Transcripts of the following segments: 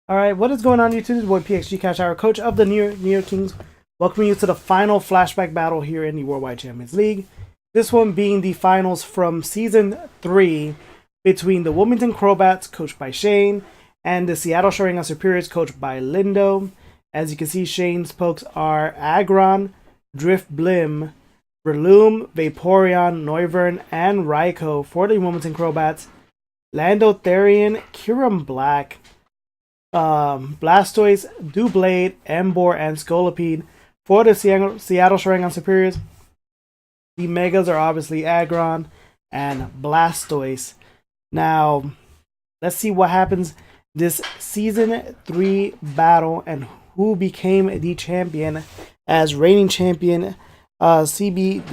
Alright, what is going on YouTube? This is boy PXG Cash Hour, coach of the New York Kings, welcoming you to the final flashback battle here in the Worldwide Champions League. This one being the finals from Season 3 between the Wilmington Crobats, coached by Shane, and the Seattle Sharingan Serperiors, coached by Lindo. As you can see, Shane's pokes are Aggron, Drifblim, Breloom, Vaporeon, Noivern, and Raikou for the Wilmington Crobats. Lando, Therian, Kyurem Black, Blastoise, Doublade, Emboar, and Scolipede for the Seattle Sharingan Serperiors. The Megas are obviously Aggron and Blastoise. Now, let's see what happens this Season 3 battle and who became the champion. As reigning champion, CB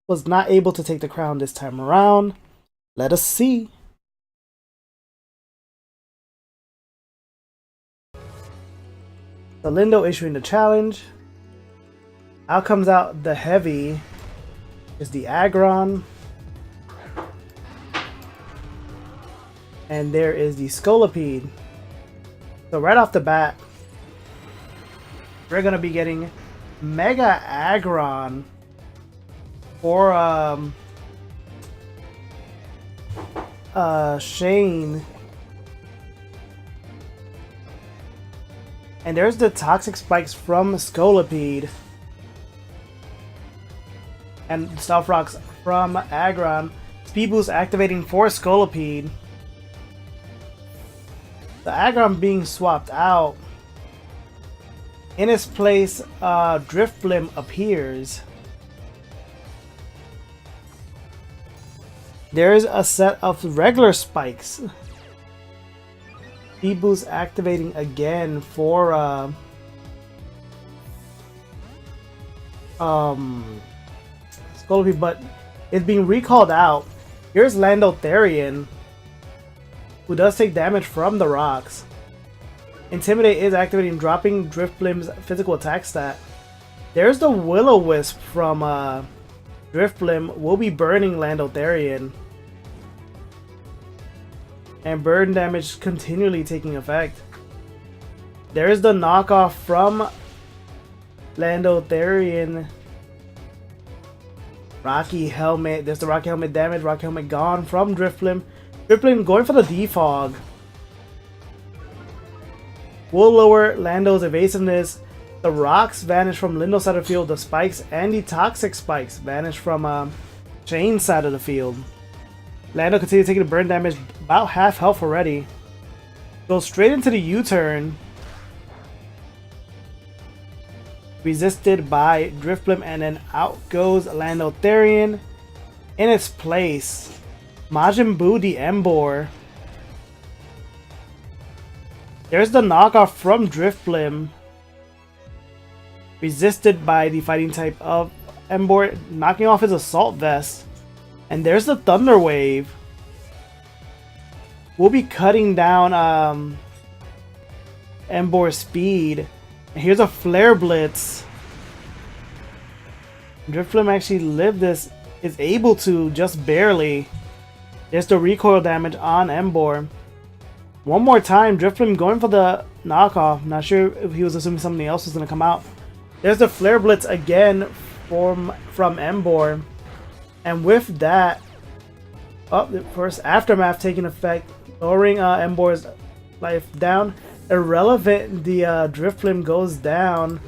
was not able to take the crown this time around. Let us see. The Lindo issuing the challenge. Out comes out the heavy is the Aggron. And there is the Scolipede. So right off the bat, we're going to be getting Mega Aggron for Shane. And there's the Toxic Spikes from Scolipede. And Stealth Rocks from Aggron. Speed Boost activating for Scolipede. The Aggron being swapped out. In its place, Drifblim appears. There's a set of regular spikes. Speed Boost activating again for Scolipede, but it's being recalled out. Here's Lando Therian, who does take damage from the rocks. Intimidate is activating, dropping Drifblim's physical attack stat. There's the Will-O-Wisp from Drifblim, will be burning Lando Therian. And burn damage continually taking effect. There's the knockoff from Lando Therian. Rocky Helmet. There's the Rocky Helmet damage. Rocky Helmet gone from Drifblim. Drifblim going for the Defog. Will lower Lando's evasiveness. The rocks vanish from Lindo's side of the field. The spikes and the toxic spikes vanish from Shane's side of the field. Lando continues taking the burn damage, about half health already. Goes straight into the U-turn. Resisted by Drifblim, and then out goes Lando Therian. In its place, Majin Buu the Emboar. There's the knockoff from Drifblim. Resisted by the fighting type of Emboar, knocking off his Assault Vest. And there's the Thunder Wave. We'll be cutting down Emboar's speed. And here's a Flare Blitz. Drifblim actually lived this, is able to, just barely. There's the recoil damage on Emboar. One more time, Drifblim going for the knockoff. Not sure if he was assuming something else was going to come out. There's the Flare Blitz again from Emboar. And with that, the first Aftermath taking effect, lowering Emboar's life down. Irrelevant, the Drifblim goes down,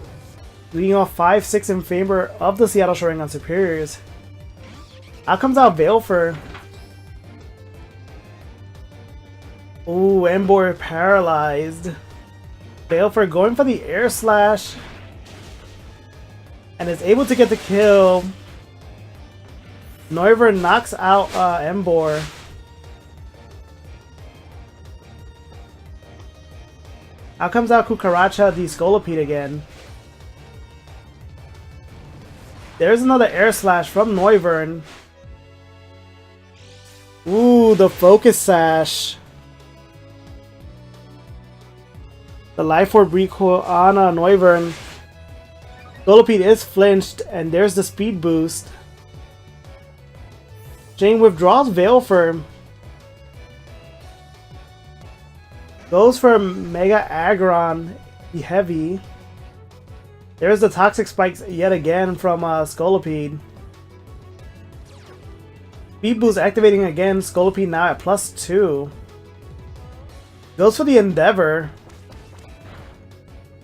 leading off 5-6 in favor of the Seattle Sharingan Serperiors. Out comes out Balefur. Ooh, Emboar paralyzed. Balefur going for the Air Slash. And is able to get the kill. Noivern knocks out Emboar. Out comes out Kukaracha, the Scolipede again. There's another Air Slash from Noivern. Ooh, the Focus Sash. The Life Orb recoil on Noivern. Scolipede is flinched, and there's the Speed Boost. Shane withdraws Balefur. Goes for Mega Aggron, the heavy. There's the Toxic Spikes yet again from Scolipede. Speed Boost activating again, Scolipede now at +2. Goes for the Endeavor.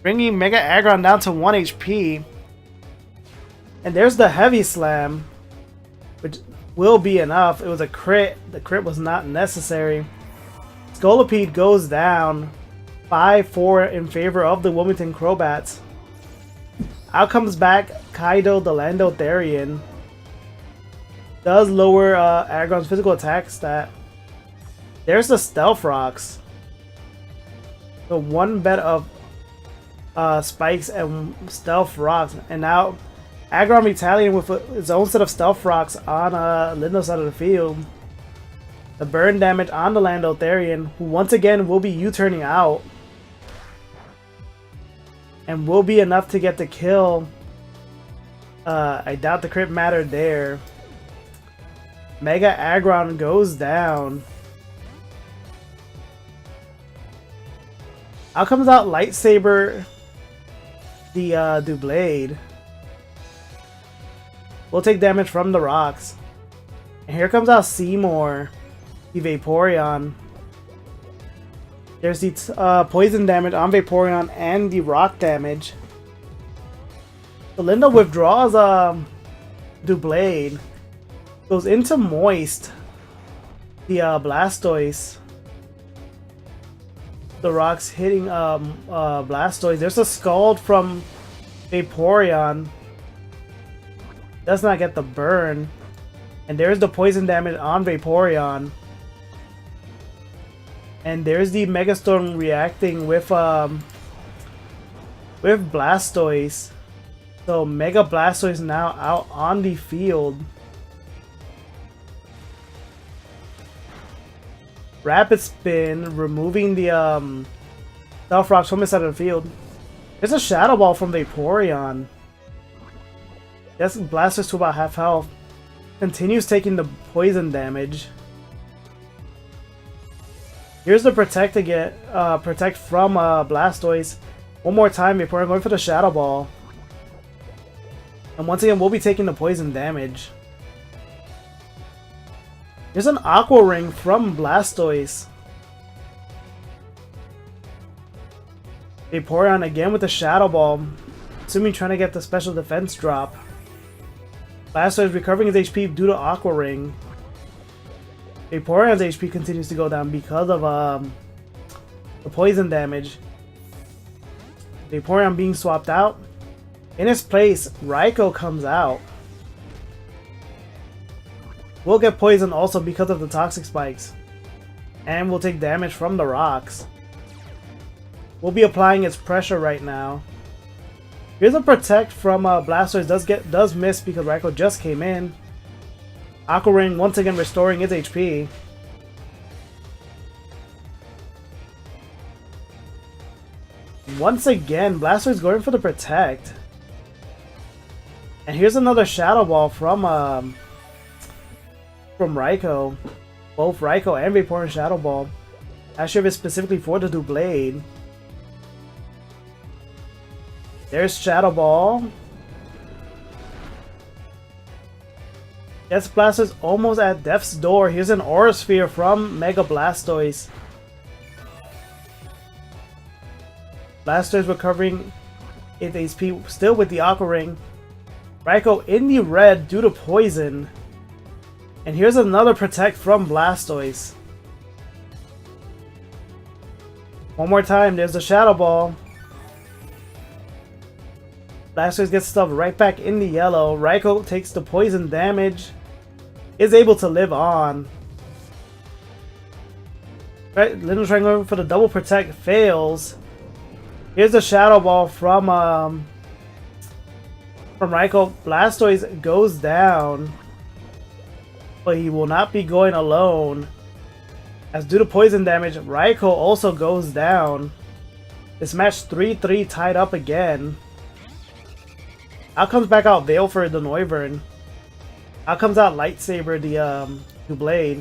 Bringing Mega Aggron down to 1 HP. And there's the Heavy Slam, which will be enough. It was a crit. The crit was not necessary. Scolipede goes down 5-4 in favor of the Wilmington Crobats. Out comes back Kaido the Lando Therian. Does lower Aggron's physical attack stat. There's the Stealth Rocks. So one bet of Spikes and Stealth Rocks. And now Aggron retaliating with its own set of Stealth Rocks on Lindo's side of the field. The burn damage on the Lando Therian, who once again will be U-turning out. And will be enough to get the kill. I doubt the crit mattered there. Mega Aggron goes down. Out comes out Lightsaber, the Doublade. We'll take damage from the rocks. And here comes out Seymour, the Vaporeon. There's the poison damage on Vaporeon and the rock damage. So Lindo withdraws Doublade. Goes into Moist, the Blastoise. The rocks hitting Blastoise. There's a Scald from Vaporeon. Does not get the burn. And there's the poison damage on Vaporeon. And there's the Mega Storm reacting with Blastoise. So Mega Blastoise now out on the field. Rapid Spin, removing the Stealth Rocks from inside of the field. There's a Shadow Ball from Vaporeon. That's Blastoise to about half health. Continues taking the poison damage. Here's the Protect again. Protect from Blastoise. One more time before I'm going for the Shadow Ball. And once again, we'll be taking the poison damage. There's an Aqua Ring from Blastoise. Vaporeon again with the Shadow Ball. Assuming trying to get the special defense drop. Blastoise recovering his HP due to Aqua Ring. Vaporeon's HP continues to go down because of the poison damage. Vaporeon being swapped out. In its place, Raikou comes out. We'll get poisoned also because of the Toxic Spikes. And we'll take damage from the rocks. We'll be applying its pressure right now. Here's a Protect from Blastoise. Does miss because Raikou just came in. Aqua Ring once again restoring its HP. Once again, Blastoise going for the Protect. And here's another Shadow Ball from Raikou. Both Raikou and Vaporeon Shadow Ball. Not sure if it's specifically for the Doublade. There's Shadow Ball. Yes, Blastoise almost at death's door. Here's an Aura Sphere from Mega Blastoise. Blastoise recovering its HP still with the Aqua Ring. Raikou in the red due to poison. And here's another Protect from Blastoise. One more time, there's the Shadow Ball. Blastoise gets stuff right back in the yellow. Raikou takes the poison damage. Is able to live on. Right, Lindo trying going for the double Protect, fails. Here's the Shadow Ball from Raikou. Blastoise goes down. But he will not be going alone. As due to poison damage, Raikou also goes down. This match 3-3 tied up again. Out comes back out Veil for the Noivern. Out comes out Lightsaber, the Doublade.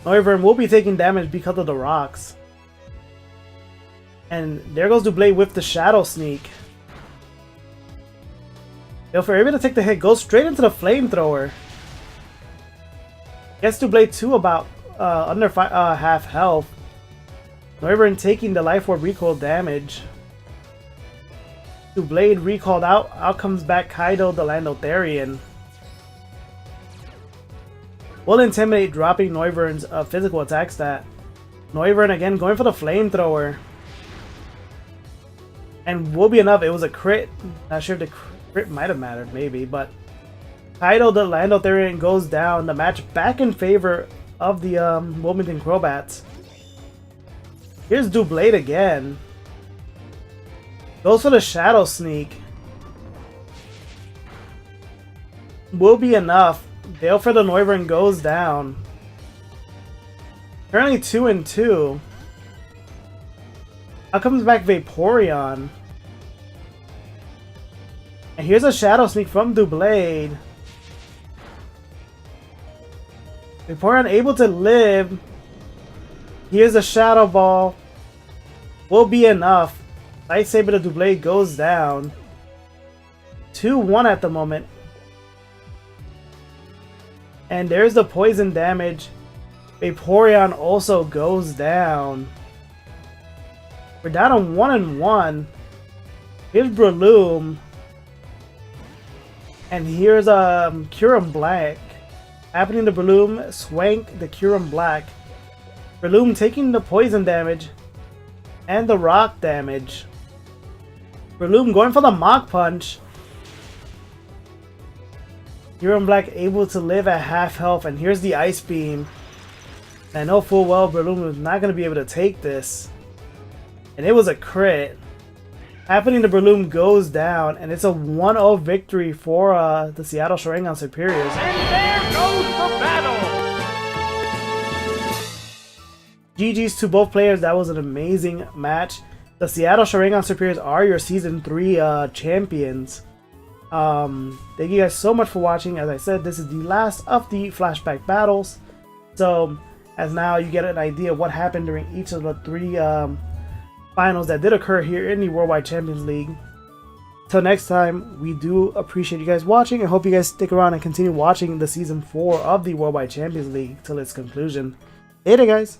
Noivern will be taking damage because of the rocks. And there goes Doublade with the Shadow Sneak. If we're able to take the hit, goes straight into the Flamethrower. Gets Doublade to about under half health. Noivern taking the Life Orb recoil damage. Doublade recalled out. Out comes back Kaido the Lando. Will Intimidate, dropping Noivern's physical attack stat. Noivern again going for the Flamethrower. And will be enough. It was a crit. Not sure if the crit might have mattered, maybe. But Kaido the Lando goes down. The match back in favor of the Wilmington Crobats. Here's Doublade again. Goes for the Shadow Sneak. Will be enough. Veil for the Noivern goes down. Currently 2-2. Out comes back Vaporeon. And here's a Shadow Sneak from Doublade. Vaporeon able to live. Here's a Shadow Ball. Will be enough. Lightsaber to Doublade goes down. 2-1 at the moment. And there's the poison damage. Vaporeon also goes down. We're down on 1-1. Here's Breloom. And here's Kyurem Black. Happening to Breloom, Swank the Kyurem Black. Breloom taking the poison damage and the rock damage. Breloom going for the Mach Punch. Kyurem Black able to live at half health, and here's the Ice Beam. I know full well Breloom was not going to be able to take this. And it was a crit. Happening to Breloom goes down, and it's a 1-0 victory for the Seattle Sharingan Serperiors. And there goes the battle! GG's to both players. That was an amazing match. The Seattle Sharingan Serperiors are your Season 3 champions. Thank you guys so much for watching. As I said, this is the last of the flashback battles. So, as now you get an idea of what happened during each of the 3 finals that did occur here in the Worldwide Champions League. Till next time, we do appreciate you guys watching. I hope you guys stick around and continue watching the Season 4 of the Worldwide Champions League till its conclusion. Later, guys!